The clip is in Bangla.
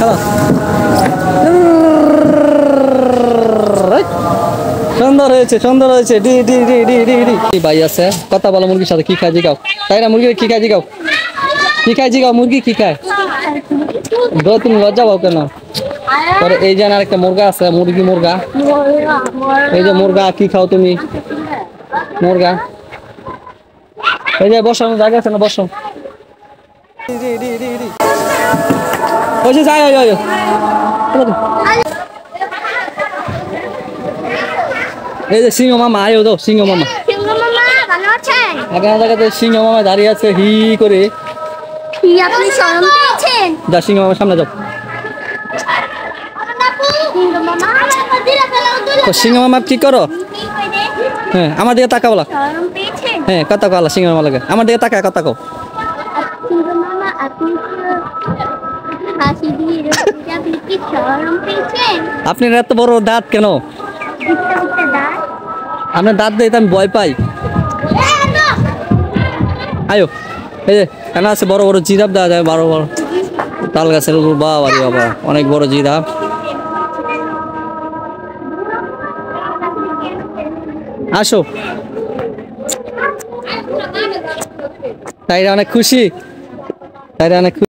খালাস সুন্দর হয়েছে D D D D D D ভাই আছে কথা বলো মুরগির সাথে কি খায় জিগাও তাই না মুরগি কি খায় জিগাও মুরগি কি খায় তুমি লজ্জা পাও কেন পরে এই যে আরেকটা মুরগা আছে মুরগা এই যে মুরগা কি খাও তুমি মুরগা এই যে বসানো জায়গা আছে না বসো ওই যে যাই এই যে সিংহ মামা আয়ো দাও সিংহ মামা ভালো আছেন জায়গাতে সিংহ মামা দাঁড়িয়ে আছে হি করে আপনি শরম পেয়েছেন যা সিংহ মামার সামনে যাও সিংহ মামা কি করো হ্যাঁ আমার দিকে তাকা বলা হ্যাঁ কথা কলা সিংহ মামা লাগে আমার দিকে তাকা কথা কও আপনার এত বড় দাঁত কেন আপনার দাঁত দিয়ে আমি ভয় পাই আয়ো এই যে কেন আছে বড় বড় জিরাফ দেওয়া যায় বড় বড় তাল গাছের উপর বাবা অনেক বড় জিরাফ আসো তাইরা অনেক খুশি